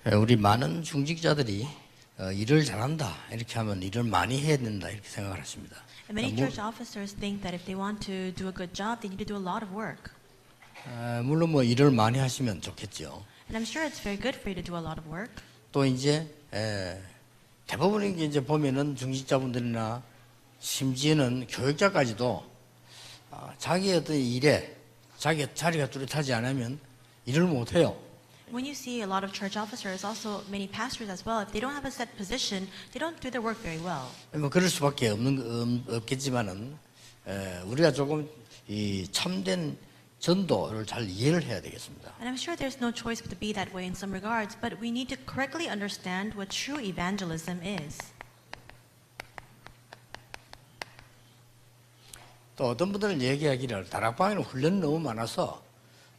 우리 많은 중직자들이 일을 잘한다 이렇게 하면 일을 많이 해야 된다 이렇게 생각을 하십니다. And many church officers think that if they want to do a good job, they need to do a lot of work. 물론 뭐 일을 많이 하시면 좋겠죠. And I'm sure it's very good for you to do a lot of work. 또 이제 대부분의 게 이제 보면은 중직자분들이나 심지어는 교육자까지도 자기 어떤 일에 자기 자리가 뚜렷하지 않으면 일을 못 해요. When you see a lot of church officers, also many pastors as well, if they don't have a set position, they don't do their work very well. 뭐 그럴 수밖에 없겠지만은 우리가 조금 이 참된 전도를 잘 이해를 해야 되겠습니다. And I'm sure there's no choice but to be that way in some regards, but we need to correctly understand what true evangelism is. 또 어떤 분들은 얘기하기를 다락방에는 훈련이 너무 많아서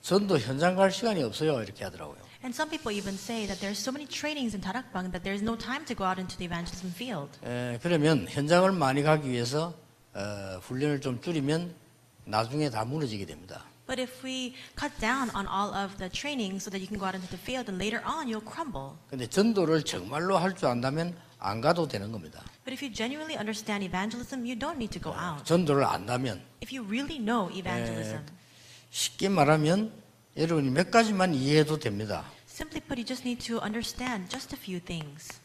전도 현장 갈 시간이 없어요 이렇게 하더라고요. And some people even say that there's so many trainings in Tarakbang that there's no time to go out into the evangelism field. 그러면 현장을 많이 가기 위해서 훈련을 좀 줄이면 나중에 다 무너지게 됩니다. But if we cut down on all of the training so that you can go out into the field, and later on you'll crumble. 근데 전도를 정말로 할 줄 안다면 안 가도 되는 겁니다. But if you genuinely understand evangelism, you don't need to go out. 전도를 안다면 If you really know evangelism, 쉽게 말하면 여러분이 몇 가지만 이해해도 됩니다. simply put, you just need to understand just a few things.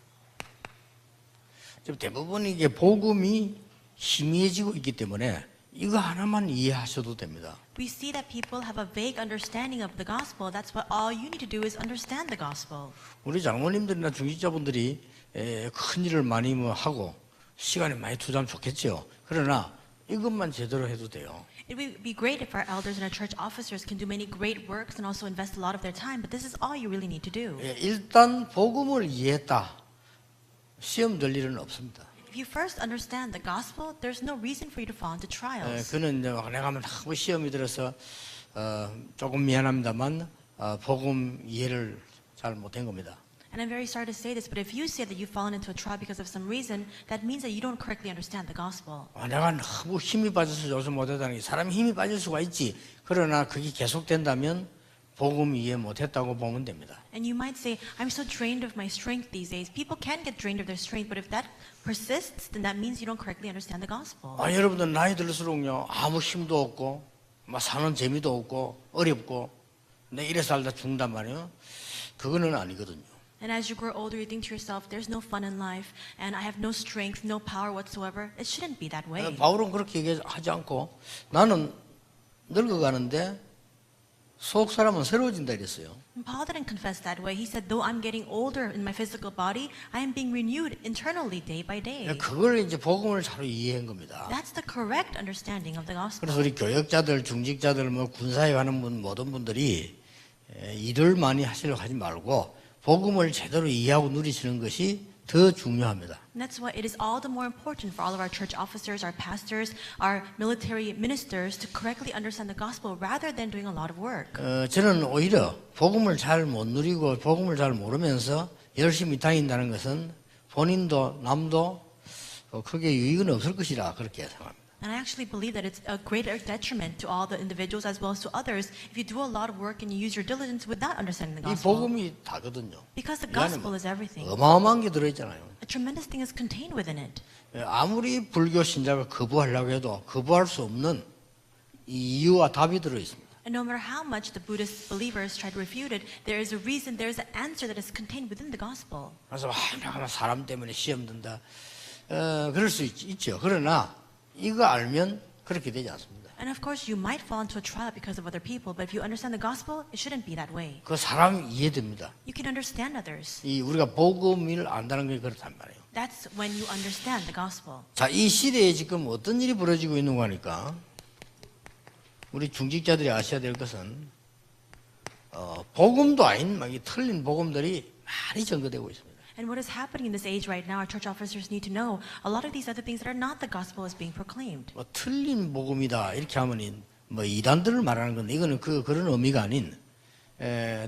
지금 대부분 이게 복음이 희미해지고 있기 때문에 이거 하나만 이해하셔도 됩니다. We see that people have a vague understanding of the gospel. That's what all you need to do is understand the gospel. 우리 장로님들이나 중직자분들이 큰 일을 많이 뭐 하고 시간을 많이 투자하면 좋겠죠. 그러나 이것만 제대로 해도 돼요. It would be great if our elders and our church officers can do many great works and also invest a lot of their time, but this is all you really need to do. 일단 복음을 이해했다. 시험 될 일은 없습니다. If you first understand the gospel, there's no reason for you to fall into trials. 그는 이제 내가 하고 시험이 들어서 조금 미안합니다만 복음 이해를 잘 못한 겁니다. And I'm very sorry to say this, but if you say that you've fallen into a trial because of some reason, that means that you don't correctly understand the gospel. 내가 너무 힘이 빠져서 요즘 못하다는 게 사람이 힘이 빠질 수가 있지. 그러나 그게 계속된다면 복음 이해 못했다고 보면 됩니다. And you might say, I'm so drained of my strength these days. People can get drained of their strength, but if that persists, then that means you don't correctly understand the gospel. 여러분들 나이 들수록요 아무 힘도 없고 막 사는 재미도 없고 어렵고 내 이래 살다 죽는단 말이에요. 그거는 아니거든요. And as you grow older, you think to yourself, there's no fun in life, and I have no strength, no power whatsoever. It shouldn't be that way. 바울은 그렇게 얘기하지 않고 나는 늙어가는데 속 사람은 새로워진다 이랬어요. And Paul didn't confess that way. He said, though I'm getting older in my physical body, I am being renewed internally day by day. 그걸 이제 복음을 잘 이해한 겁니다. That's the correct understanding of the gospel. 그래서 우리 교역자들, 중직자들, 뭐 군사에 가는 모든 분들이 일을 많이 하시려고 하지 말고 복음을 제대로 이해하고 누리시는 것이 더 중요합니다. And that's why it is all the more important for all of our church officers, our pastors, our military ministers to correctly understand the gospel rather than doing a lot of work. 저는 오히려 복음을 잘 못 누리고 복음을 잘 모르면서 열심히 다닌다는 것은 본인도 남도 크게 유익은 없을 것이라 그렇게 생각합니다. And I actually believe that it's a greater detriment to all the individuals as well as to others if you do a lot of work and you use your diligence without understanding the 이 gospel. 복음이 다거든요. Because the 이 안에 gospel is everything. 어마어마한 게 들어있잖아요. A tremendous thing is contained within it. 아무리 불교 신자가 거부하려고 해도 거부할 수 없는 이유와 답이 들어있습니다. And no matter how much the Buddhist believers try to refute it, there is a reason, there is an answer that is contained within the gospel. 그래서 내가 사람 때문에 시험 든다. 그럴 수 있죠. 그러나 이거 알면 그렇게 되지 않습니다. And of course, you might fall into a trial because of other people, but if you understand the gospel, it shouldn't be that way. 그 사람이 이해됩니다. You can understand others. 이 우리가 복음을 안다는 게 그렇단 말이에요. That's when you understand the gospel. 자, 이 시대에 지금 어떤 일이 벌어지고 있는 거니까 우리 중직자들이 아셔야 될 것은 복음도 아닌 막 이 틀린 복음들이 많이 전거되고 있습니다. And what is happening in this age right now, our church officers need to know a lot of these other things that are not the gospel is being proclaimed. 뭐 틀린 복음이다 이렇게 하면 뭐 이단들을 말하는 건데 이거는 그런 의미가 아닌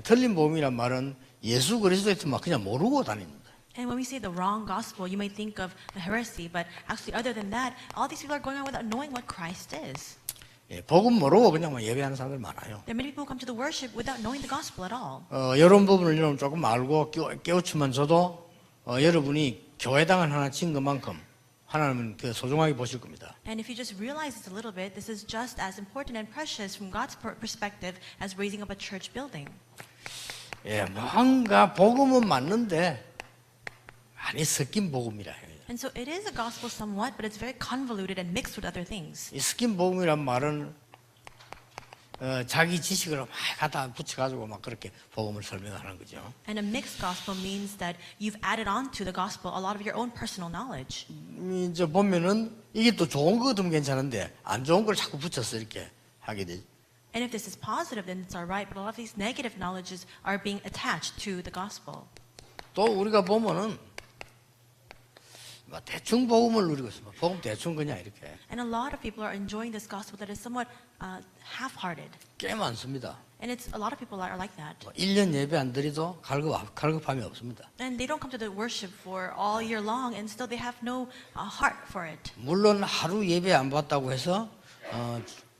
틀린 복음이란 말은 예수 그리스도에 막 그냥 모르고 다닙니다. And when we say the wrong gospel, you might think of the heresy, but actually other than that, all these people are going on without knowing what Christ is. 예, 복음 모르고 그냥 뭐 예배하는 사람들 많아요. There are many people who come to the worship without knowing the gospel at all. 이런 부분을 여러분 조금 알고 깨우치면 저도 여러분이 교회당을 하나 친 것만큼 하나님은 그 소중하게 보실 겁니다. And if you just realize this a little bit, this is just as important and precious from God's perspective as raising up a church building. 예, 뭔가 복음은 맞는데 많이 섞인 복음이라 해요. And so it is a gospel somewhat, but it's very convoluted and mixed with other things. 이 섞인 복음이란 말은 자기 지식을 막 갖다 붙여가지고 막 그렇게 복음을 설명하는 거죠. And a mixed gospel means that you've added on to the gospel a lot of your own personal knowledge. 이제 보면은 이게 또 좋은 거 같으면 괜찮은데 안 좋은 걸 자꾸 붙여서 이렇게 하게 되죠. And if this is positive, then it's all right. But a lot of these negative knowledges are being attached to the gospel. 또 우리가 보면은 대충 복음을 누리고 있습니다. 복음 대충 그냥 이렇게 And a lot of people are enjoying this gospel that is somewhat half-hearted. 꽤 많습니다. And it's a lot of people are like that. 1년 예배 안 드려도 갈급함이 없습니다. And they don't come to the worship for all year long, and still they have no heart for it. 물론 하루 예배 안 받다고 해서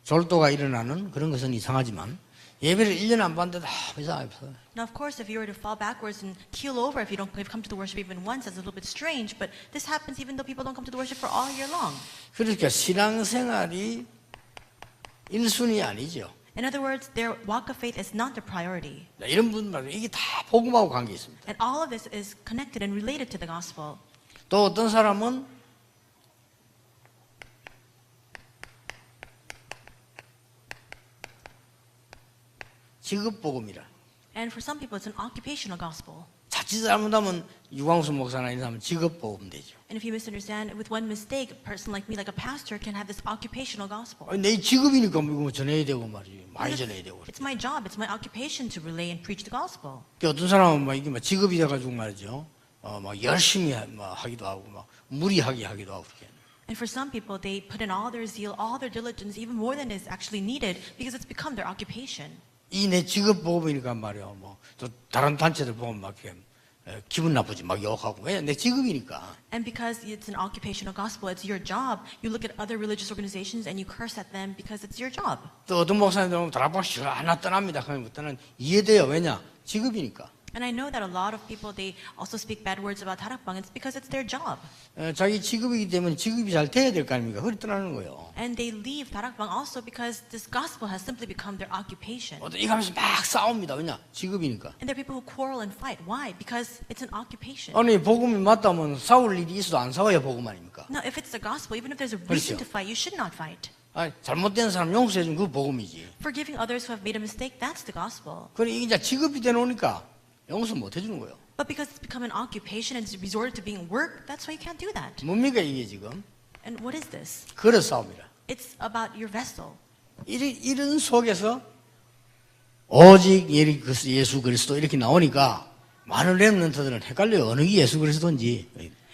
졸도가 일어나는 그런 것은 이상하지만 예배를 1년 안 받는데도 이상하게 없어요. Now, of course, if you were to fall backwards and keel over if you don't come to the worship even once, that's a little bit strange. But this happens even though people don't come to the worship for all year long. 그러니까 신앙생활이 1순위 아니죠. In other words, their walk of faith is not the priority. 이런 분들 이게 다 복음하고 관계 있습니다. And all of this is connected and related to the gospel. 또 어떤 사람은 직업 복음이라. And for some people, it's an occupational gospel. 자칫 잘못하면 유광수 목사나 이런 사람은 직업 복음 되죠. And if you misunderstand, with one mistake, a person like me, like a pastor, can have this occupational gospel. 아니, 내 직업이니까 뭐 전해야 되고 말이지. 많이 전해야 되고. It's my job, it's my occupation to relay and preach the gospel. 어떤 사람은 막 이게 막 직업이 돼가지고 말이죠. 막 열심히 막 하기도 하고 막 무리하게 하기도 하고 그렇게. And for some people, they put in all their zeal, all their diligence, even more than is actually needed, because it's become their occupation. 이 내 직업 복음이니까 말이야. 뭐 또 다른 단체들 보면 막 이렇게 기분 나쁘지 막 욕하고 왜 내 직업이니까. And because it's an occupational gospel, it's your job. You look at other religious organizations and you curse at them because it's your job. 또 어떤 목사님들은 다락방씩 하나 떠납니다. 그러면 그때는 이해돼요. 왜냐? 직업이니까. And I know that a lot of people, they also speak bad words about 다락방. It's because it's their job. 자기 직업이기 때문에 직업이 잘 돼야 될 거 아닙니까? 그래 떠나는 거예요. And they leave 다락방 also because this gospel has simply become their occupation. 이거 하면서 막 싸웁니다. 왜냐? 직업이니까. And there are people who quarrel and fight. Why? Because it's an occupation. 아니 복음이 맞다면 싸울 일이 있어도 안 싸워야 복음 아닙니까? Now, if it's the gospel, even if there's a reason to fight, you should not fight. 아니, 잘못된 사람 용서해 준 그 복음이지. Forgiving others who have made a mistake, that's the gospel. 그래 이게 이제 직업이 돼 놓으니까 용서 못 해주는 거예요. But because it's become an occupation and it's resorted to being work, that's why you can't do that. 뭡니까 이게 지금? And what is this? 그릇 싸움이라. It's about your vessel. 이런 속에서 오직 예수 그리스도 이렇게 나오니까 많은 렘넌트들은 헷갈려요. 어느 게 예수 그리스도인지.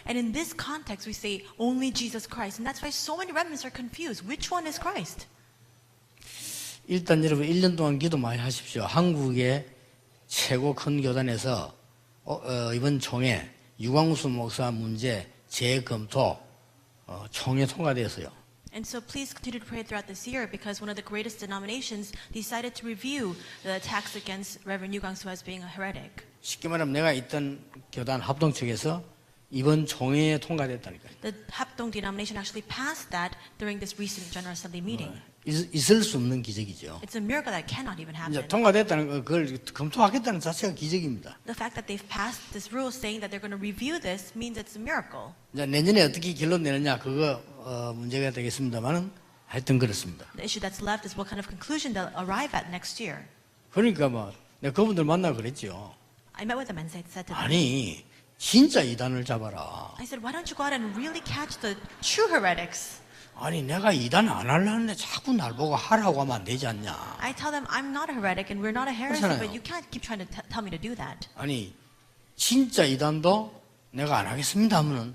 And in this context, we say only Jesus Christ. And that's why so many remnants are confused. Which one is Christ? 일단 여러분 1년 동안 기도 많이 하십시오. 한국의 최고 큰 교단에서 이번 총회 유광수 목사 문제 재검토 총회 통과되었어요. And so please continue to pray throughout this year because one of the greatest denominations decided to review the attacks against Reverend Yu Gang-soo as being a heretic. 쉽게 말하면 내가 있던 교단 합동 측에서 이번 총회에 통과됐다니까요. The Hapdong denomination actually passed that during this recent General Assembly meeting. 있을 수 없는 기적이죠. It's a miracle that cannot even 이제 happen. 통과됐다는 그걸 검토하겠다는 자체가 기적입니다. The fact that they've passed this rule saying that they're going to review this means it's a miracle. 이제 내년에 어떻게 결론 내느냐 그거 문제가 되겠습니다만은 하여튼 그렇습니다. The issue that's left is what kind of conclusion they'll arrive at next year. 그러니까 뭐 내가 그분들 만나 그랬죠. I met with them and said to them, 아니 진짜 이단을 잡아라. I said, why don't you go out and really catch the true heretics? 아니 내가 이단 안 하려는데 자꾸 날 보고 하라고 하면 안 되지 않냐. I tell them, I'm not a heretic and we're not a heresy, 그렇잖아요. but you can't keep trying to tell me to do that. 아니 진짜 이단도 내가 안 하겠습니다 하면은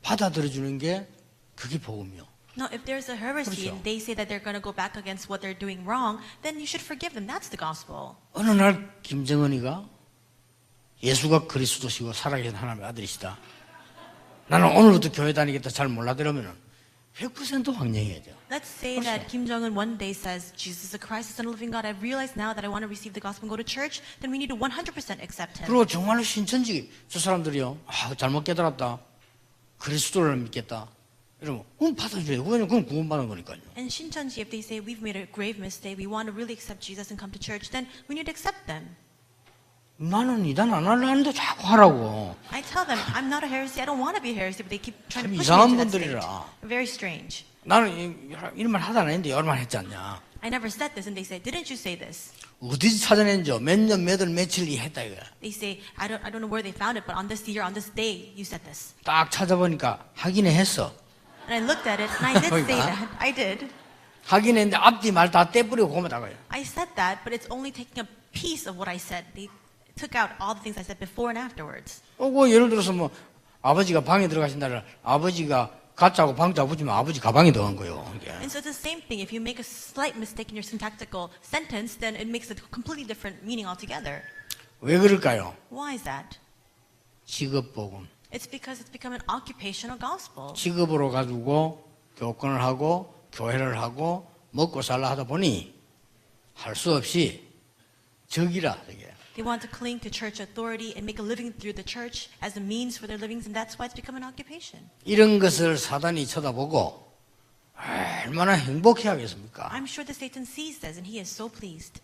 받아들여주는 게 그게 복음이요. No, if there's a heresy 그렇죠. and they say that they're going to go back against what they're doing wrong, then you should forgive them. That's the gospel. 어느 날 김정은이가 예수가 그리스도시고 살아계신 하나님의 아들이시다. 나는 오늘부터 교회 다니겠다 잘 몰라들으면은 100% 확령해야죠. Let's say that Kim Jong-un one day says, Jesus is the Christ, the Son of the living God. I've realized now that I want to receive the gospel and go to church. Then we need to 100% accept him. 그리고 정말로 신천지 저 사람들이요. 잘못 깨달았다. 그리스도를 믿겠다. 이러면 받아줘요. 그건 구원받는 거니까요. And Shincheonji, if they say we've made a grave mistake, we want to really accept Jesus and come to church, then we need to accept them. 나는 이단 안 할라 하는데 자꾸 하라고. I tell them, I'm not a heresy. I don't want to be a heresy, but they keep trying to 참 push me 이상한 into that state. 분들이라. Very strange. 나는 이런 말 하다 안 했는데 여러 말 했지 않냐. I never said this, and they say, didn't you say this? 어디서 찾아낸지 몇 년, 몇 월, 며칠 이 했다 이거야. They say, I don't know where they found it, but on this year, on this day, you said this. 딱 찾아보니까 하긴 했어. And I looked at it, and I did say that. I did. 하긴 했는데 앞뒤 말 다 떼뿌리고 고마다가요. I said that, but it's only taking a piece of what I said. They took out all the things I said before and afterwards. 그 예를 들어서 뭐 아버지가 방에 들어가신 날에 아버지가 가짜고 방자 붙이면 아버지 가방에 들어간 거예요. 이게. And so it's the same thing. If you make a slight mistake in your syntactical sentence, then it makes a completely different meaning altogether. 왜 그럴까요? Why is that? 직업 복음. It's because it's become an occupational gospel. 직업으로 가지고 교권을 하고 교회를 하고 먹고 살라 하다 보니 할 수 없이 적이라 이게. They want to cling to church authority and make a living through the church as a means for their livings, and that's why it's become an occupation. 이런 것을 사단이 쳐다보고 얼마나 행복해 하겠습니까? I'm sure that Satan sees this, and he is so pleased.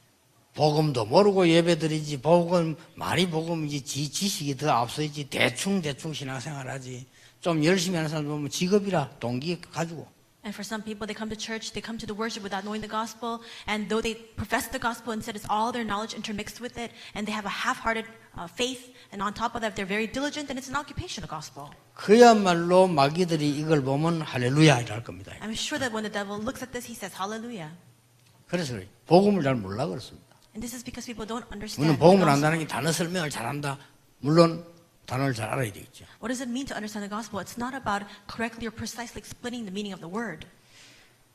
복음도 모르고 예배드리지 복음 많이 복음이지 지식이 더 앞서있지 대충 신앙생활하지 좀 열심히 하는 사람 보면 직업이라 동기 가지고 And for some people, they come to church, they come to the worship without knowing the gospel, and though they profess the gospel and said it's all their knowledge intermixed with it, and they have a half-hearted faith, and on top of that, they're very diligent, and it's an occupational gospel. 그야말로 마귀들이 이걸 보면 할렐루야 이럴 겁니다. I'm sure that when the devil looks at this, he says, Hallelujah. 그래서 복음을 잘 몰라 그렇습니다. And this is because people don't understand. 우리는 the 복음을 gospel. 안다는 게 단어 설명을 잘한다. 물론 단어를 잘 알아야 되겠죠. What does it mean to understand the gospel? It's not about correctly or precisely explaining the meaning of the word.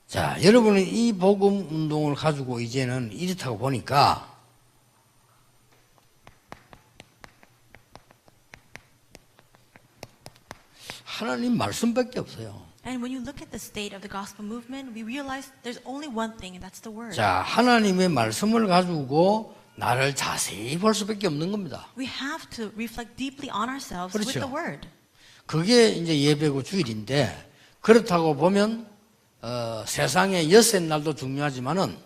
자, 여러분은 이 복음 운동을 가지고 이제는 이렇다고 보니까 하나님 말씀밖에 없어요. And when you look at the state of the gospel movement, we realize there's only one thing, and that's the word. 자, 하나님의 말씀을 가지고 나를 자세히 볼 수밖에 없는 겁니다. We have to reflect deeply on ourselves 그렇죠. with the word. 그게 이제 예배고 주일인데 그렇다고 보면 세상의 엿새 날도 중요하지만은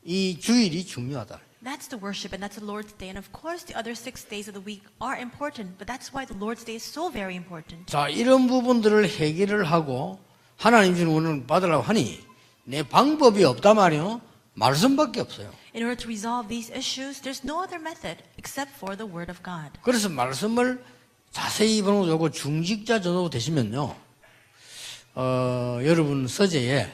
이 주일이 중요하다. That's the worship, and that's the Lord's Day. And of course, the other 6 days of the week are important, but that's why the Lord's Day is so very important. 자, 이런 부분들을 해결을 하고 하나님 주는 은혜를 받으려고 하니 내 방법이 없단 말이요. 말씀밖에 없어요. In order to resolve these issues, there's no other method except for the word of God. 그래서 말씀을 자세히 보는 거고 중직자 정도 되시면요. 여러분 서재에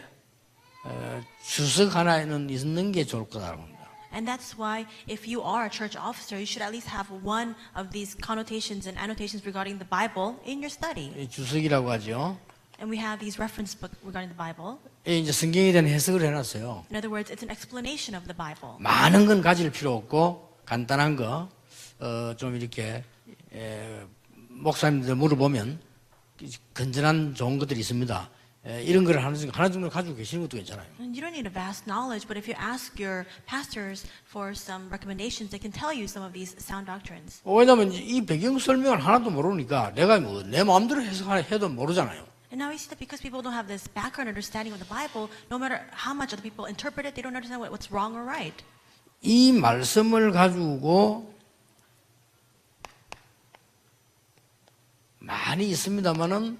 주석 하나는 있는 게 좋을 거라고 합니다. And that's why if you are a church officer, you should at least have one of these connotations and annotations regarding the Bible in your study. 이 주석이라고 하죠. And we have these reference books regarding the Bible. 이제 성경에 대한 해석을 해놨어요. In other words, it's an explanation of the Bible. 많은 건 가질 필요 없고 간단한 거 좀 이렇게 목사님들 물어보면 건전한 좋은 것들이 있습니다. 이런 걸 하나 정도 가지고 계시는 것도 괜찮아요. And you don't need a vast knowledge, but if you ask your pastors for some recommendations, they can tell you some of these sound doctrines. 왜냐하면 이 배경 설명을 하나도 모르니까 내가 뭐 내 마음대로 해석해도 모르잖아요. And now we see that because people don't have this background understanding of the Bible, no matter how much other people interpret it, they don't understand what's wrong or right. 이 말씀을 가지고 많이 있습니다만은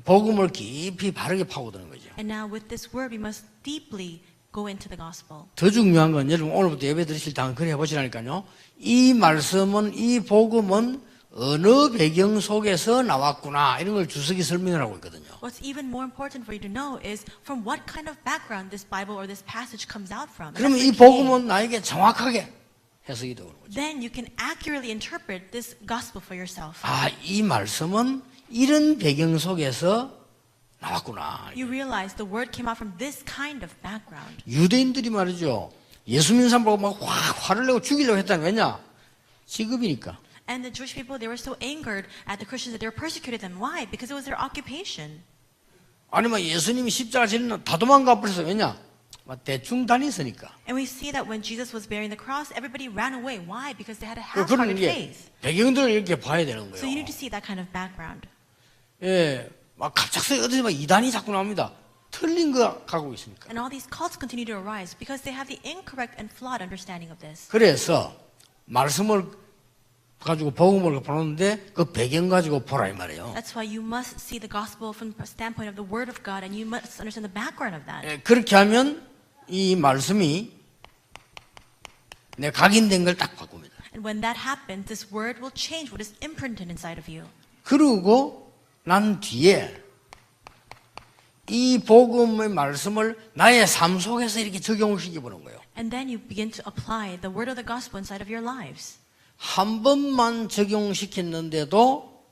복음을 깊이 바르게 파고드는 거죠. And now with this word, we must deeply go into the gospel. 더 중요한 건 여러분 오늘부터 예배 드리실 때 그래 해보시라니까요. 이 말씀은 이 복음은 어느 배경 속에서 나왔구나 이런 걸 주석이 설명을 하고 있거든요. What's even more important for you to know is from what kind of background this Bible or this passage comes out from. 그러면 That's 이 the key. 복음은 나에게 정확하게 해석이 되는 거죠. Then you can accurately interpret this gospel for yourself. 아, 이 말씀은 이런 배경 속에서 나왔구나. You realize the word came out from this kind of background. 유대인들이 말이죠. 예수 믿는 사람 보고 막 화를 내고 죽이려고 했다는 왜냐? 직업이니까. And the Jewish people, they were so angered at the Christians that they were persecuting them. Why? Because it was their occupation. 아니면 예수님이 십자가 지는 다 도망가 버려서 왜냐? 대충 다녔으니까. And we see that when Jesus was bearing the cross, everybody ran away. Why? Because they had a 그런 half-hearted 게 faith. 배경들을 이렇게 봐야 되는 So you 거예요. need to see that kind of background. 예, 막 갑작스레 어디서 막 이단이 자꾸 나옵니다. 틀린 거 가고 있으니까. And all these cults continue to arise because they have the incorrect and flawed understanding of this. 그래서 말씀을 가지고 복음을 보는데 그 배경 가지고 보라 이 말이에요. That's why you must see the gospel from the standpoint of the word of God, and you must understand the background of that. 예, 그렇게 하면 이 말씀이 내 각인된 걸 딱 바꿉니다. And when that happens, this word will change what is imprinted inside of you. 그러고 난 뒤에 이 복음의 말씀을 나의 삶 속에서 이렇게 적용시켜 보는 거예요. And then you begin to apply the word of the gospel inside of your lives. 한 번만 적용시켰는데도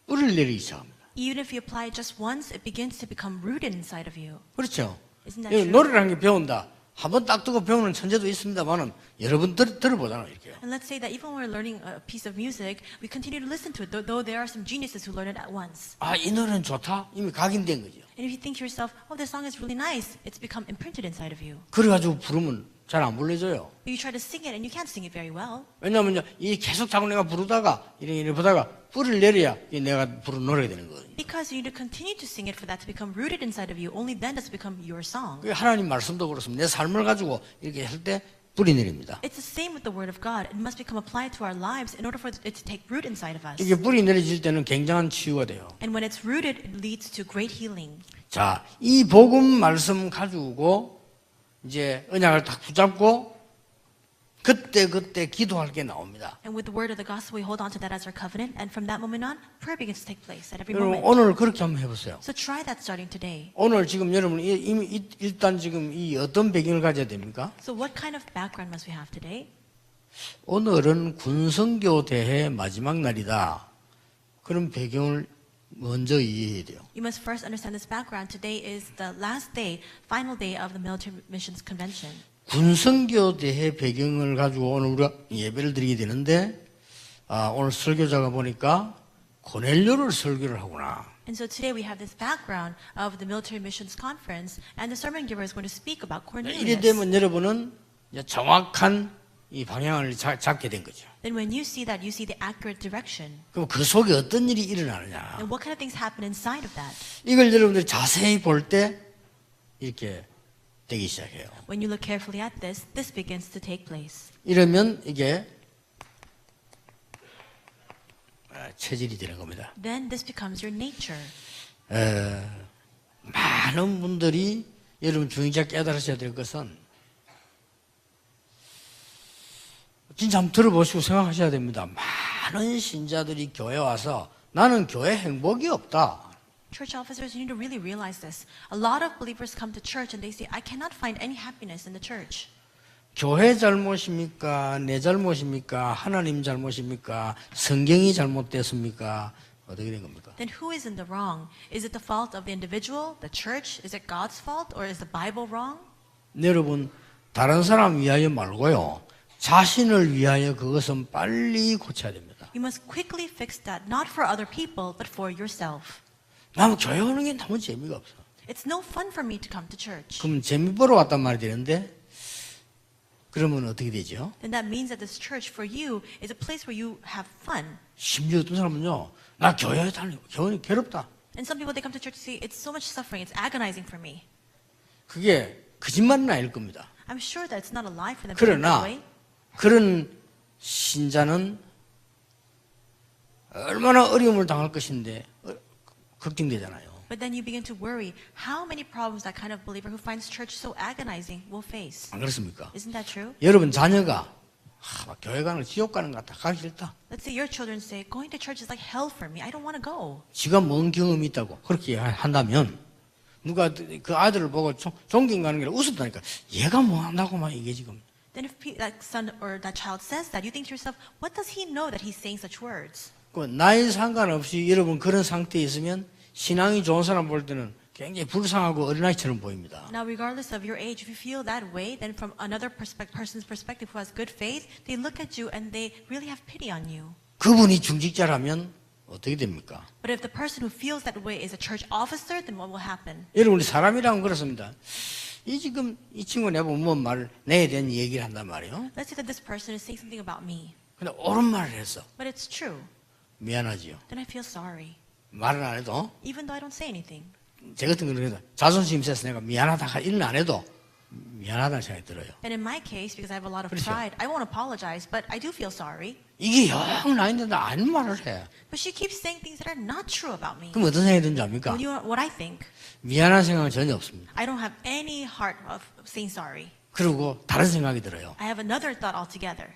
뿌리를 내리기 시작합니다. Even if you apply it just once, it begins to become rooted inside of you. 그렇죠? Isn't that 예, true? 노래라는 게 배운다. 한 번 딱 듣고 배우는 천재도 있습니다만은 여러분 들어보잖아요, 이렇게. And let's say that even when we're learning a piece of music, we continue to listen to it, though there are some geniuses who learn it at once. 아, 이 노래는 좋다. 이미 각인된 거죠. And if you think to yourself, oh, this song is really nice, it's become imprinted inside of you. 그래가지고 부르면 잘 안 불러져요. But you try to sing it and you can't sing it very well. 왜냐하면 이 계속 자꾸 내가 부르다가 이래 보다가 뿌리를 내려야 이 내가 부른 노래가 되는 거거든요. Because you need to continue to sing it for that to become rooted inside of you. Only then does it become your song. 그 하나님 말씀도 그렇습니다. 내 삶을 가지고 이렇게 할 때 뿌리 내립니다. It's the same with the word of God. It must become applied to our lives in order for it to take root inside of us. 이게 뿌리 내려질 때는 굉장한 치유가 돼요. And when it's rooted, it leads to great healing. 자, 이 복음 말씀 가지고 이제 언약을 딱 붙잡고 그때 기도할 게 나옵니다. And with the word of the gospel, we hold on to that as our covenant. And from that moment on, prayer begins to take place at every 여러분 moment. 오늘 그렇게 한번 해보세요. So try that starting today. 오늘 지금 여러분 이미 일단 지금 이 어떤 배경을 가져야 됩니까? So what kind of background must we have today? 오늘은 군성교 대회 마지막 날이다. 그런 배경을 먼저 이해해야 돼요. You must first understand this background. Today is the last day, final day of the Military Missions Convention. 군성교 대회 배경을 가지고 오늘 우리가 예배를 드리게 되는데 오늘 설교자가 보니까 고넬료를 설교를 하구나. And so today we have this background of the Military Missions Conference, and the sermon giver is going to speak about 이래 Cornelius. 되면 여러분은 이제 정확한 이 방향을 잡게 된 거죠. Then when you see that, you see the accurate direction. 그럼 그 속에 어떤 일이 일어나느냐? And what kind of things happen inside of that? 이걸 여러분들이 자세히 볼 때 이렇게 되기 시작해요. When you look carefully at this, this begins to take place. 이러면 이게 체질이 되는 겁니다. Then this becomes your nature. 많은 분들이 여러분 중의자 깨달으셔야 될 것은 진짜 한번 들어보시고 생각하셔야 됩니다. 많은 신자들이 교회 와서 나는 교회 행복이 없다. Church officers, you need to really realize this. A lot of believers come to church and they say, I cannot find any happiness in the church. 교회 잘못입니까? 내 잘못입니까? 하나님 잘못입니까? 성경이 잘못됐습니까? 어떻게 된 겁니까? Then who is in the wrong? Is it the fault of the individual, the church? Is it God's fault? Or is the Bible wrong? 여러분, 다른 사람 위하여 말고요. 자신을 위하여 그것은 빨리 고쳐야 됩니다. You must quickly fix that, not for other people, but for yourself. 나는 교회 오는 게 너무 재미가 없어. It's no fun for me to come to church. 그럼 재미 보러 왔단 말이 되는데 그러면 어떻게 되죠? Then that means that this church for you is a place where you have fun. 심지어 어떤 사람은요. 나 교회에 다니고 교회는 괴롭다. And some people, they come to church and say, it's so much suffering, it's agonizing for me. 그게 거짓말은 아닐 겁니다. I'm sure that it's not a lie for them to think that 그러나 way. 그런 신자는 얼마나 어려움을 당할 것인데 걱정되잖아요. But then you begin to worry how many problems that kind of believer who finds church so agonizing will face. 안 그렇습니까? Isn't that true? 여러분 자녀가 막 교회 가는 거 지옥 가는 것 같다. 가기 싫다. Let's say your children say, going to church is like hell for me. I don't want to go. 지가 뭔 경험이 있다고 그렇게 한다면 누가 그 아들을 보고 존경하는 게 웃었다니까. 얘가 뭐 한다고 막 이게 지금. Then if that son or that child says that, you think to yourself, what does he know that he's saying such words? 그 나이 상관없이 여러분 그런 상태에 있으면 신앙이 좋은 사람 볼 때는 굉장히 불쌍하고 어린아이처럼 보입니다. Now, regardless of your age, if you feel that way, then from another person's perspective who has good faith, they look at you and they really have pity on you. 그분이 중직자라면 어떻게 됩니까? But if the person who feels that way is a church officer, then what will happen? 여러분, 우리 사람이라면 그렇습니다. 지금 이 친구 내보면 뭔 말을, 내에 대한 얘기를 한단 말이에요. Let's say that this person is saying something about me, 근데 옳은 말을 했어. but it's true. 미안하지요. Then I feel sorry, 말은 안 해도, even though I don't say anything. 제 같은 경우는 자존심 있어서 내가 미안하다 일은 안 해도 미안하다는 생각이 들어요. And in my case, because I have a lot of 그렇죠. pride, I won't apologize, but I do feel sorry. 이게 영 나인데 나 아닌 말을 해. But she keeps saying things that are not true about me. 그럼 어떤 생각이 드는지 압니까? Well, you know what I think? 미안한 생각은 전혀 없습니다. I don't have any heart of saying sorry. 그리고 다른 생각이 들어요. I have another thought altogether.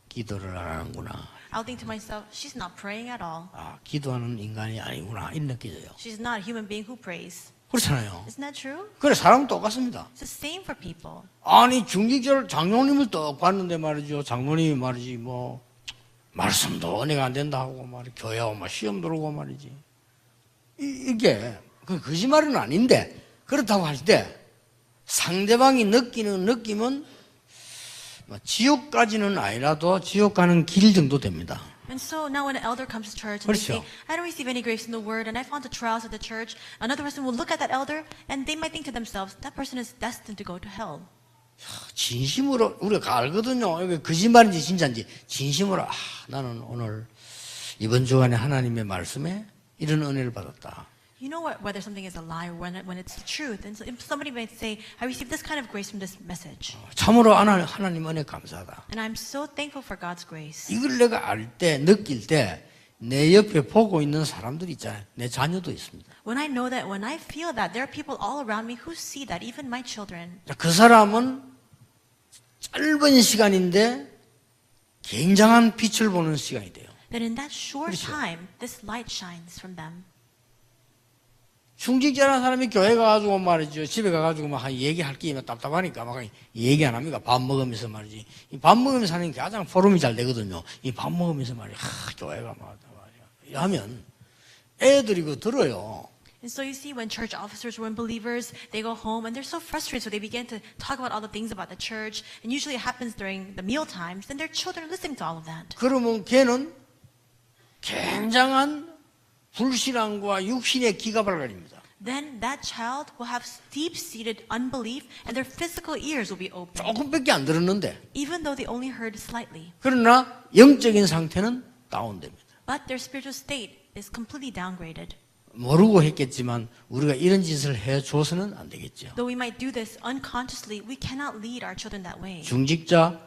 기도를 안 하는구나. I'll think to myself, she's not praying at all. 아, 기도하는 인간이 아니구나. 이런 느껴져요. She's not a human being who prays. 그렇잖아요. Isn't that true? 그래, 사람은 똑같습니다. It's the same for people. 아니, 중직절 장로님을 딱 봤는데 말이죠. 장로님이 말이지, 뭐, 말씀도 은혜가 안 된다 하고, 교회하고 시험 들어오고 말이지. 이게, 그 거짓말은 아닌데, 그렇다고 할 때, 상대방이 느끼는 느낌은, 지옥까지는 아니라도 지옥 가는 길 정도 됩니다. And so now when an elder comes to church and 그렇죠. they say, I don't receive any grace in the word and I found the trials at the church, another person will look at that elder and they might think to themselves, that person is destined to go to hell. 진심으로 우리가 알거든요. 이게 거짓말인지 진짜인지 진심으로 나는 오늘 이번 주간에 하나님의 말씀에 이런 은혜를 받았다. You know what, whether something is a lie or when it's the truth. And so if somebody might say, I received this kind of grace from this message. 참으로 하나님 은혜 감사하다. And I'm so thankful for God's grace. 이걸 내가 알 때, 느낄 때 내 옆에 보고 있는 사람들이 있잖아요. 내 자녀도 있습니다. When I know that, when I feel that, there are people all around me who see that, even my children. 그 사람은 짧은 시간인데 굉장한 빛을 보는 시간이 돼요. That in that short 그렇죠. time, this light shines from them. 중직자라는 사람이 교회 가가지고 말이죠. 집에 가가지고 막 얘기할 게 답답하니까 막 얘기 안 합니까? 밥 먹으면서 말이지. 이 밥 먹으면서 하는 게 가장 포럼이 잘 되거든요. 이 밥 먹으면서 말이야. 교회가 말이야. 이러면 애들이 그거 들어요. And so you see, when church officers were unbelievers, they go home and they're so frustrated, so they begin to talk about all the things about the church. And usually it happens during the meal times, and their children are listening to all of that. 그러면 걔는 굉장한 불신앙과 육신의 기갑을 가립니다. Then that child will have deep-seated unbelief, and their physical ears will be open, 조금밖에 안 들었는데, even though they only heard slightly. 그러나 영적인 상태는 다운됩니다. But their spiritual state is completely downgraded. 모르고 했겠지만 우리가 이런 짓을 해줘서는 안 되겠죠. Though we might do this unconsciously, we cannot lead our children that way. 중직자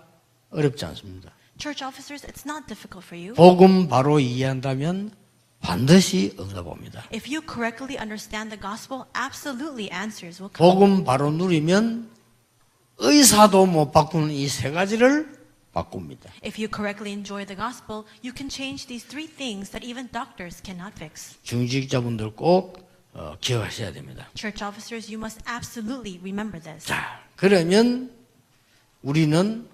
어렵지 않습니다. Church officers, it's not difficult for you. 복음 바로 이해한다면 반드시 응답 옵니다. If you correctly understand the gospel, absolutely answers will come. 복음 바로 누리면 의사도 못 바꾸는 이 세 가지를 바꿉니다. If you correctly enjoy the gospel, you can change these three things that even doctors cannot fix. 중직자분들 꼭 기억하셔야 됩니다. Church officers, you must absolutely remember this. 자, 그러면 우리는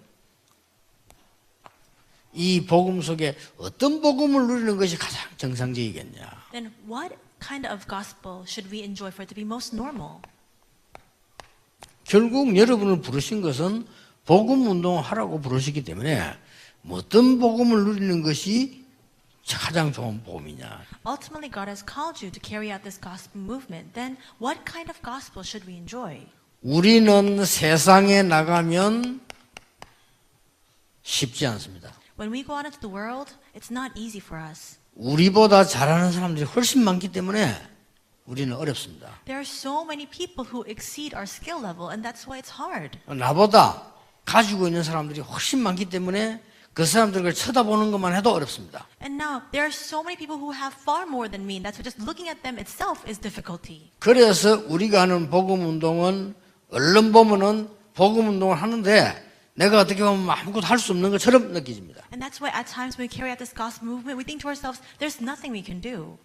이 복음 속에 어떤 복음을 누리는 것이 가장 정상적이겠냐? Then what kind of gospel should we enjoy for it to be most normal? 결국 여러분을 부르신 것은 복음 운동하라고 부르시기 때문에 어떤 복음을 누리는 것이 가장 좋은 복음이냐? Ultimately, God has called you to carry out this gospel movement. Then what kind of gospel should we enjoy? 우리는 세상에 나가면 쉽지 않습니다. When we go out into the world, it's not easy for us. 우리보다 잘하는 사람들이 훨씬 많기 때문에 우리는 어렵습니다. There are so many people who exceed our skill level, and that's why it's hard. 나보다 가지고 있는 사람들이 훨씬 많기 때문에 그 사람들을 쳐다보는 것만 해도 어렵습니다. And now, there are so many people who have far more than me, and that's why just looking at them itself is difficulty. 그래서 우리가 하는 복음 운동은 얼른 보면은 복음 운동을 하는데 내가 어떻게 보면 아무것도 할 수 없는 것처럼 느껴집니다. And that's why at times when we carry out this gospel movement, we think to ourselves, there's nothing we can do.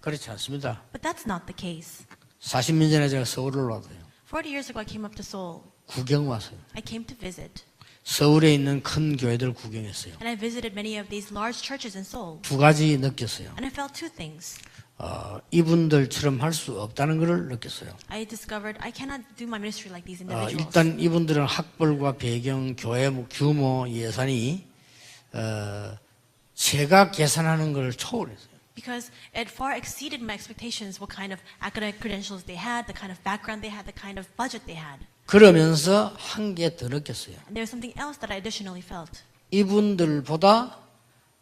그렇지 않습니다. But that's not the case. 40년 전에 제가 서울을 왔어요. 40 years ago, I came up to Seoul. 구경 왔어요. I came to visit. 서울에 있는 큰 교회들 구경했어요. And I visited many of these large churches in Seoul. 두 가지 느꼈어요. And I felt two things. 이분들처럼 할 수 없다는 것을 느꼈어요. I discovered I cannot do my ministry like these individuals. 일단 이분들은 학벌과 배경, 교회 규모, 예산이 제가 계산하는 걸 초월했어요. Because it far exceeded my expectations what kind of academic credentials they had, the kind of background they had, the kind of budget they had. 그러면서 한 개 더 느꼈어요. And there was something else that I additionally felt. 이분들보다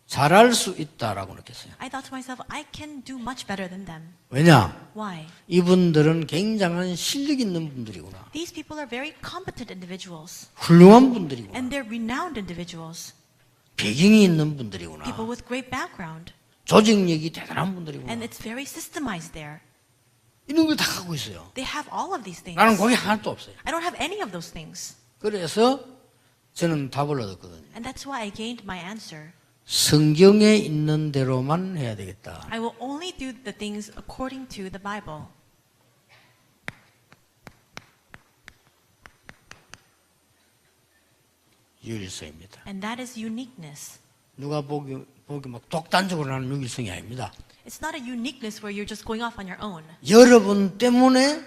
잘할 수 있다라고 느꼈어요. I thought to myself, I can do much better than them. 왜냐? Why? 이분들은 굉장한 실력 있는 분들이구나. These people are very competent individuals. 훌륭한 분들이구나. And they're renowned individuals. 배경이 있는 분들이구나. People with great background. 조직력이 대단한 분들이구나. And it's very systemized there. 이런 걸 다 갖고 있어요. They have all of these things. 나는 거기 하나도 없어요. I don't have any of those things. 그래서 저는 답을 얻었거든요. And that's why I gained my answer. 성경에 있는 대로만 해야 되겠다. I will only do the things according to the Bible. 유일성입니다. And that is uniqueness. 누가 보기 막 독단적으로 하는 유일성이 아닙니다. It's not a uniqueness where you're just going off on your own. 여러분 때문에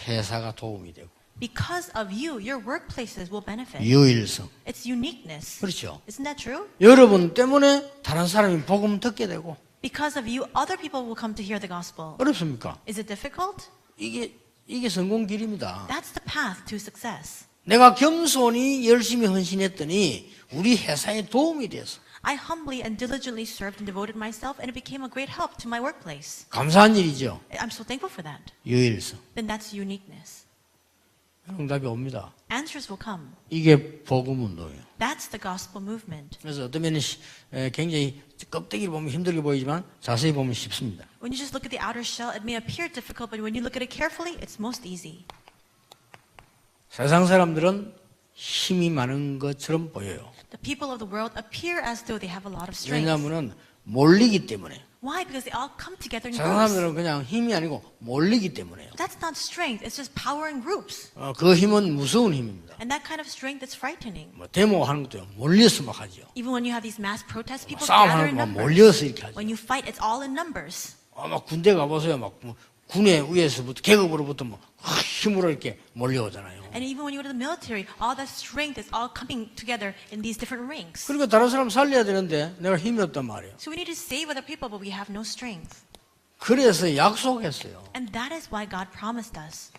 회사가 도움이 되고 Because of you, your workplaces will benefit. 유일성. It's uniqueness. 그렇죠. Isn't that true? 여러분 때문에 다른 사람이 복음 듣게 되고 Because of you, other people will come to hear the gospel. 어렵습니까? Is it difficult? 이게 성공 길입니다. That's the path to success. 내가 겸손히 열심히 헌신했더니 우리 회사에 도움이 돼서 I humbly and diligently served and devoted myself, and it became a great help to my workplace. 감사한 일이죠. I'm so thankful for that. 유일성. Then that's uniqueness. 응답이 옵니다. Answers will come. 이게 복음 운동이에요. That's the gospel movement. 그래서 어떤 면에 굉장히 껍데기를 보면 힘들게 보이지만 자세히 보면 쉽습니다. When you just look at the outer shell, it may appear difficult, but when you look at it carefully, it's most easy. 세상 사람들은 힘이 많은 것처럼 보여요. The people of the world appear as though they have a lot of strength. 왜냐하면 몰리기 때문에. Why? Because they all come together in 세상 groups. 사람들은 그냥 힘이 아니고 몰리기 때문에요. That's not strength. It's just power in groups. 그 힘은 무서운 힘입니다. And that kind of strength is frightening. 뭐 데모하는 것도 몰려서 막 하죠. Even when you have these mass protests, people 싸움하는 gather in 거 numbers. 몰려서 이렇게 하죠. When you fight, it's all in numbers. 막 군대 가보세요. 막 군의 위에서부터 계급으로부터 뭐 힘으로 이렇게 몰려오잖아요. And even when you go to the military, all that strength is all coming together in these different ranks. 그러니까 다른 사람 살려야 되는데 내가 힘이 없단 말이에요. So we need to save other people, but we have no strength. 그래서 약속했어요. And that is why God promised us.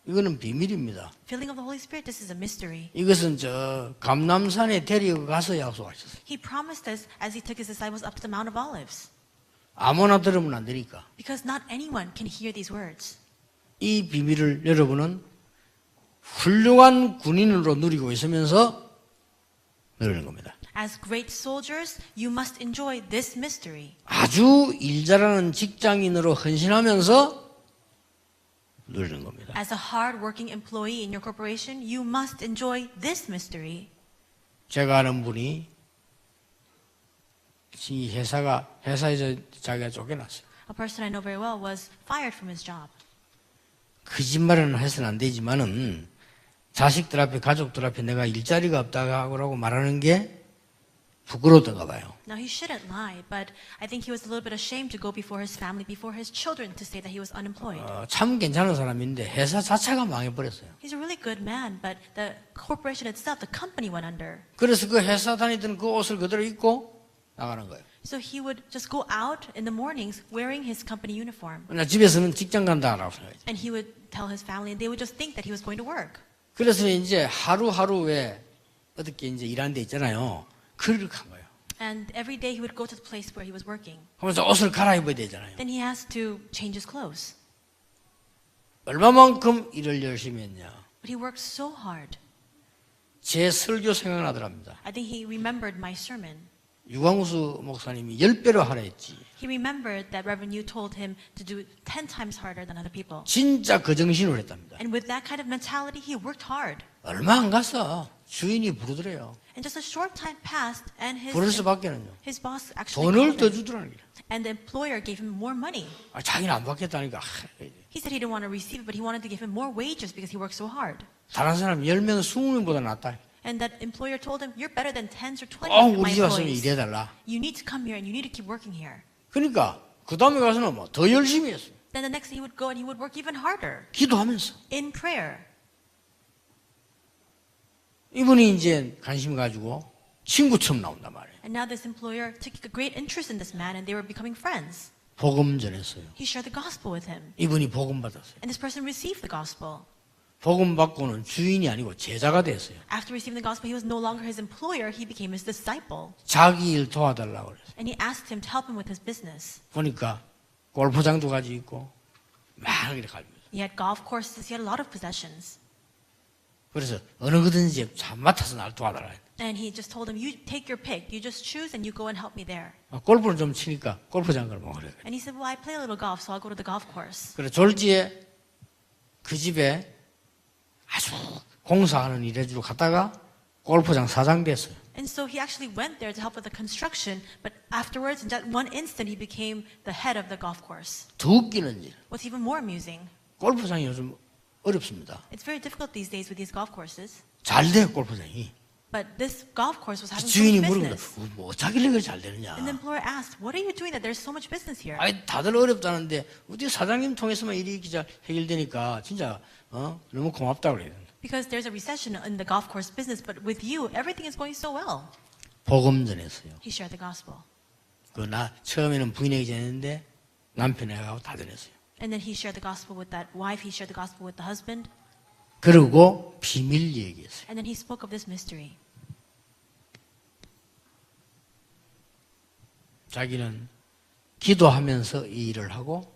이거는 비밀입니다. Filling of the Holy Spirit, this is a mystery. 이것은 저 감남산에 데리고 가서 약속하셨어요. He promised us as he took his disciples up to the Mount of Olives. 아무나 들으면 안 되니까. Because not anyone can hear these words. 이 비밀을 여러분은 훌륭한 군인으로 누리고 있으면서 누리는 겁니다. As great soldiers, you must enjoy this mystery. 아주 일 잘하는 직장인으로 헌신하면서 누리는 겁니다. As a hard-working employee in your corporation, you must enjoy this mystery. 제가 아는 분이 이 회사에서 자기가 쫓겨났어요. A person I know very well was fired from his job. 거짓말은 해서는 안 되지만은 자식들 앞에 가족들 앞에 내가 일자리가 없다고 말하는 게 부끄러웠던가 봐요. Now he shouldn't lie, but I think he was a little bit ashamed to go before his family, before his children, to say that he was unemployed. 참 괜찮은 사람인데 회사 자체가 망해버렸어요. He's a really good man, but the corporation itself, the company went under. 그래서 그 회사 다니던 그 옷을 그대로 입고 나가는 거예요. So he would just go out in the mornings wearing his company uniform. 나 집에서는 직장 간다라고 생각해요. And he would tell his family, and they would just think that he was going to work. 그래서 이제 하루하루에 어떻게 이제 일하는 데 있잖아요. 그를 간 거예요. And every day he would go to the place where he was working. 하면서 옷을 갈아입어야 되잖아요. Then he has to change his clothes. 얼마만큼 일을 열심히 했냐. But he worked so hard. 제 설교 생각나더랍니다. I think he remembered my sermon. 유광수 목사님이 10배로 하라 했지. He remembered that Reverend Yu told him to do 10 times harder than other people. 진짜 그 정신으로 했답니다. And with that kind of mentality, he worked hard. 얼마 안 갔어. 주인이 부르더래요. And just a short time passed, and 부를 수밖에는요. his boss actually 돈을 called 더 him. 주더라는 게. And the employer gave him more money. 자기는 안 받겠다니까. He said he didn't want to receive it, but he wanted to give him more wages because he worked so hard. 다른 사람 10명, 20명보다 낫다. And that employer told him, you're better than 10s or 20 꼭 of my 우리 집 왔으면 employees. 일해달라. You need to come here and you need to keep working here. 그러니까 그 다음에 가서는 뭐 더 열심히 했어요. Then the next day he would go and he would work even harder 기도하면서. in prayer. 이분이 이제 관심 가지고 친구처럼 나온단 말이에요. And now this employer took a great interest in this man and they were becoming friends. 복음 전했어요. He shared the gospel with him. 이분이 복음 받았어요. And this person received the gospel. 복음 받고는 주인이 아니고 제자가 됐어요. After receiving the gospel, he was no longer his employer, he became his disciple. 자기 일 도와달라고 그랬어요. And he asked him to help him with his business. 보니까 골프장도 가지고 있고 막 이렇게 가지고 있어요. He had golf courses, he had a lot of possessions. 그래서 어느 거든지 잘 맡아서 날 도와달라 했어요. And he just told him, you take your pick, you just choose and you go and help me there. 골프를 좀 치니까 골프장 가면 그래. And he said, well, I play a little golf, so I'll go to the golf course. 그래 졸지에 그 집에 아주 공사하는 일 해주러 갔다가 골프장 사장 됐어요. And so he actually went there to help with the construction, but afterwards, in that one instant, he became the head of the golf course. 더 웃기는 일. What's even more amusing, 골프장이 요즘 어렵습니다. it's very difficult these days with these golf courses, 잘 돼요 골프장이. but this golf course was having so 주인이 much 물어보다 business. 뭐 자길래 그렇게 잘 되느냐. And the employer asked, what are you doing that there's so much business here? 아니 다들 어렵다는데 어디 사장님 통해서만 일이 잘 해결되니까 진짜 너무 고맙다고 그래요. Because there's a recession in the golf course business, but with you, everything is going so well. 복음 전했어요. He shared the gospel. 그 나 처음에는 부인에게 전했는데 남편에게 다 전했어요. And then he shared the gospel with that wife, he shared the gospel with the husband, 그리고 비밀 얘기했어요. and then he spoke of this mystery. 자기는 기도하면서 이 일을 하고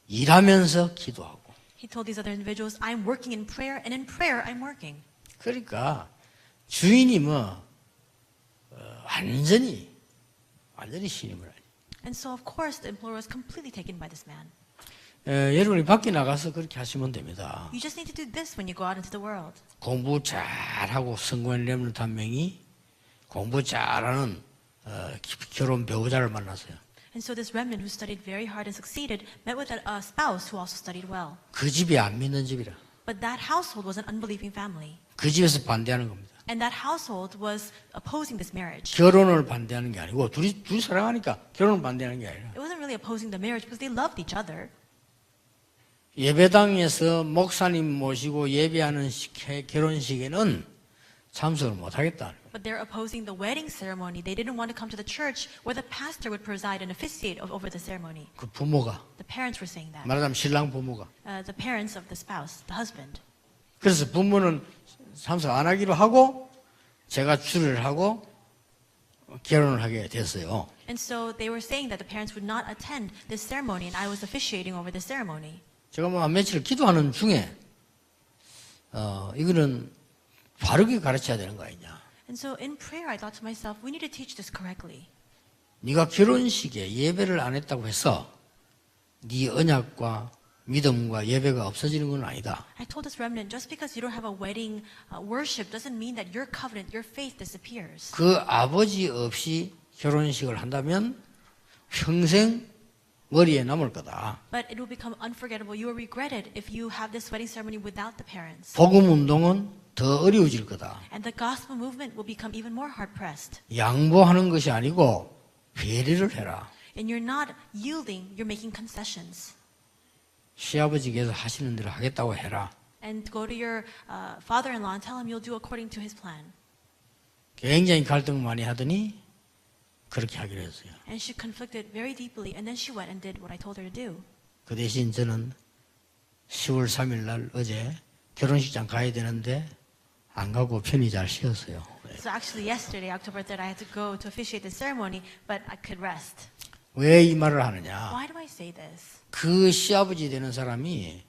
일하면서 기도하고. He told these other individuals, I'm working in prayer, and in prayer, I'm working. 그러니까 주인이 완전히 신임을 하죠. And so, of course, the employer was completely taken by this man. 여러분이 밖에 나가서 그렇게 하시면 됩니다. You just need to do this when you go out into the world. 공부 잘하고 성공한 렘넌트 한 명이 공부 잘하는 결혼 배우자를 만났어요. And so this remnant who studied very hard and succeeded met with a spouse who also studied well. 그 집이 안 믿는 집이라. But that household was an unbelieving family. 그 집에서 반대하는 겁니다. And that household was opposing this marriage. 결혼을 반대하는 게 아니고 둘이 사랑하니까 결혼을 반대하는 게 아니라 It wasn't really opposing the marriage because they loved each other. 예배당에서 목사님 모시고 예배하는 결혼식에는 참석을 못 하겠다. But they're opposing the wedding ceremony. They didn't want to come to the church where the pastor would preside and officiate over the ceremony. 그 부모가 The parents were saying that. 말하자면 신랑 부모가. The parents of the spouse, the husband. 그래서 부모는 참석 안 하기로 하고 제가 출연을 하고 결혼을 하게 됐어요. And so they were saying that the parents would not attend this ceremony, and I was officiating over the ceremony. 제가 며칠 기도하는 중에 이거는 바르게 가르쳐야 되는 거 아니냐. And so in prayer, I thought to myself, we need to teach this correctly. 네가 결혼식에 예배를 안 했다고 해서 네 언약과 믿음과 예배가 없어지는 건 아니다. I told this remnant, just because you don't have a wedding worship doesn't mean that your covenant, your faith disappears. 그 아버지 없이 결혼식을 한다면 평생 머리에 남을 거다. But it will become unforgettable. You will regret it if you have this wedding ceremony without the parents. 복음 운동은 더 어려워질 거다. And the gospel movement will become even more hard-pressed. 양보하는 것이 아니고 배려를 해라. And you're not yielding, you're making concessions. 시아버지께서 하시는 대로 하겠다고 해라. And go to your father-in-law and tell him you'll do according to his plan. 굉장히 갈등 많이 하더니 그렇게 하기로 했어요. And she conflicted very deeply, and then she went and did what I told her to do. 그 대신 저는 10월 3일 날 어제 결혼식장 가야 되는데 안 가고 편히 잘 쉬었어요. So actually yesterday, October 3rd, I had to go to officiate the ceremony, but I could rest. 왜 이 말을 하느냐? Why do I say this? 그 시아버지 되는 사람이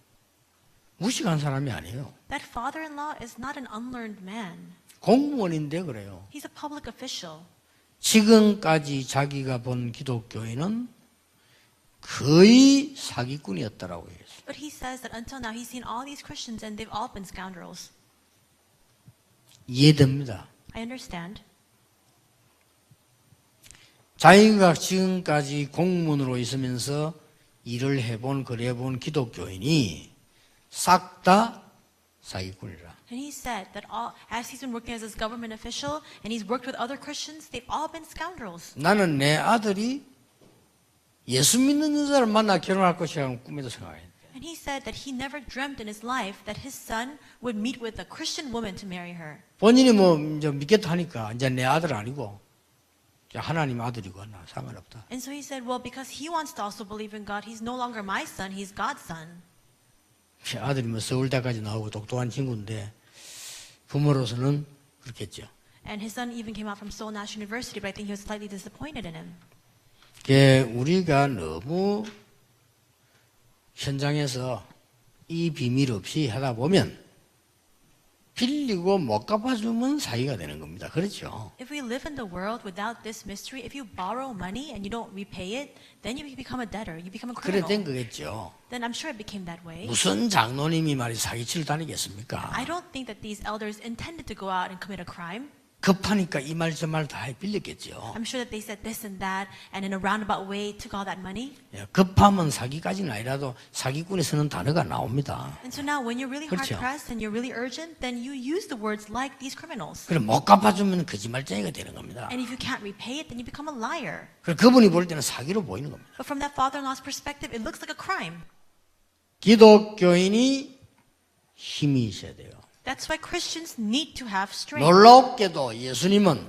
무식한 사람이 아니에요. That father-in-law is not an unlearned man. 공무원인데 그래요. He's a public official. 지금까지 자기가 본 기독교인은 거의 사기꾼이었다라고 얘기했어요. But he says that until now he's seen all these Christians and they've all been scoundrels. 이해됩니다. I understand. 자기가 지금까지 공무원으로 있으면서 일을 해본 그래본 기독교인이 싹 다 사기꾼이라. And he said that as he's been working as his government official and he's worked with other Christians, they've all been scoundrels. 나는 내 아들이 예수 믿는 여자를 만나 결혼할 것이라고 꿈에도 생각했는데 And he said that he never dreamt in his life that his son would meet with a Christian woman to marry her. 본인이 뭐 이제 믿겠다 하니까 이제 내 아들 아니고 이제 하나님 아들이고 나 상관없다. And so he said, well, because he wants to also believe in God, he's no longer my son, he's God's son. 아들이 뭐 서울대까지 나오고 똑똑한 친구인데 부모로서는 그렇겠죠. And his son even came out from Seoul National University, but I think he was slightly disappointed in him. 우리가 너무 현장에서 이 비밀 없이 하다 보면 빌리고 못 갚아주면 사기가 되는 겁니다. 그렇죠? If we live in the world without this mystery, if you borrow money and you don't repay it, then you become a debtor, you become a 그래 criminal. 된 거겠죠. Then I'm sure it became that way. 무슨 장로님이 말이 사기치를 다니겠습니까? I don't think that these elders intended to go out and commit a crime. 급하니까 이 말 저 말 다 빌렸겠죠. I'm sure that they said this and that, and in a roundabout way took all that money. 급하면 사기까지는 아니라도 사기꾼이 쓰는 단어가 나옵니다. And so now when you're really hard 그렇죠. pressed and you're really urgent, then you use the words like these criminals. 그럼 못 갚아주면 거짓말쟁이가 되는 겁니다. And if you can't repay it, then you become a liar. 그분이 볼 때는 사기로 보이는 겁니다. But from that father-in-law's perspective, it looks like a crime. 기독교인이 힘이 있어야 돼요. That's why Christians need to have strength. 놀랍게도 예수님은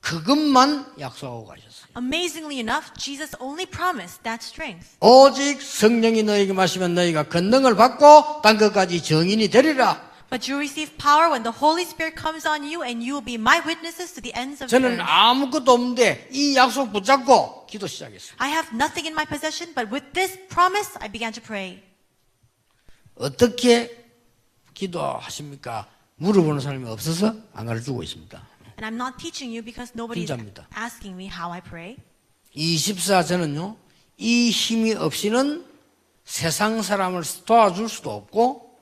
그것만 약속하고 가셨어요. Amazingly enough, Jesus only promised that strength. 오직 성령이 너에게 마시면 너희가 권능을 받고 땅 끝까지 증인이 되리라. But you receive power when the Holy Spirit comes on you, and you will be my witnesses to the ends of the 저는 earth. 아무것도 없는데 이 약속 붙잡고 기도 시작했어요. I have nothing in my possession, but with this promise, I began to pray. 어떻게 기도하십니까? 물어보는 사람이 없어서 안 가르치고 있습니다. And I'm not teaching you because nobody is 진짜입니다. asking me how I pray. 24 저는요, 이 힘이 없이는 세상 사람을 도와줄 수도 없고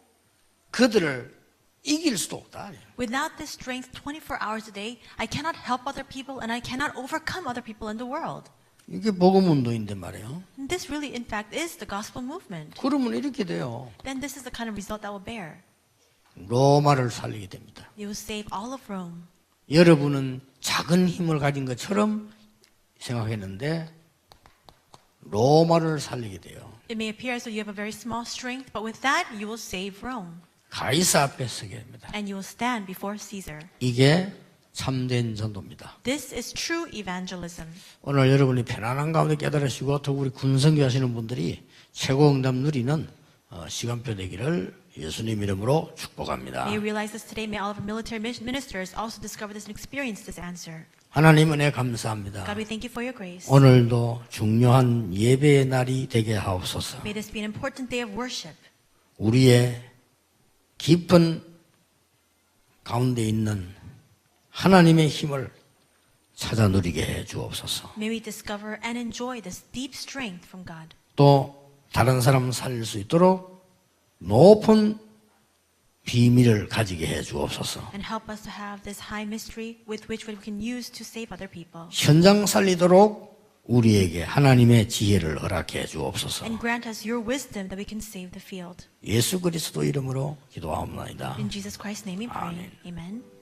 그들을 이길 수도 없다. Without this strength 24 hours a day, I cannot help other people and I cannot overcome other people in the world. 이게 복음 운동인데 말이에요. And this really, in fact, is the gospel movement. 그러면 이렇게 돼요. Then this is the kind of result that will bear. 로마를 살리게 됩니다. You will save all of Rome. 여러분은 작은 힘을 가진 것처럼 생각했는데 로마를 살리게 돼요. It may appear as though you have a very small strength, but with that, you will save Rome. 가이사 앞에 서게 됩니다. And you will stand before Caesar. 이게 참된 전도입니다. This is true evangelism. 오늘 여러분이 편안한 가운데 깨달으시고 또 우리 군성교 하시는 분들이 최고 응답 누리는 시간표 되기를 예수님 이름으로 축복합니다. May you realize this today. May all of our military ministers also discover this and experience this answer. 하나님 은혜 감사합니다. God, we thank you for your grace. 오늘도 중요한 예배의 날이 되게 하옵소서. May this be an important day of worship. 우리의 깊은 가운데 있는 하나님의 힘을 찾아 누리게 해 주옵소서. May we discover and enjoy this deep strength from God. 또 다른 사람 살릴 수 있도록 높은 비밀을 가지게 해 주옵소서. And help us to have this high mystery with which we can use to save other people. 현장 살리도록 우리에게 하나님의 지혜를 허락해 주옵소서. And grant us your wisdom that we can save the field. 예수 그리스도 이름으로 기도하옵나이다. In Jesus Christ's name we pray. Amen. Amen.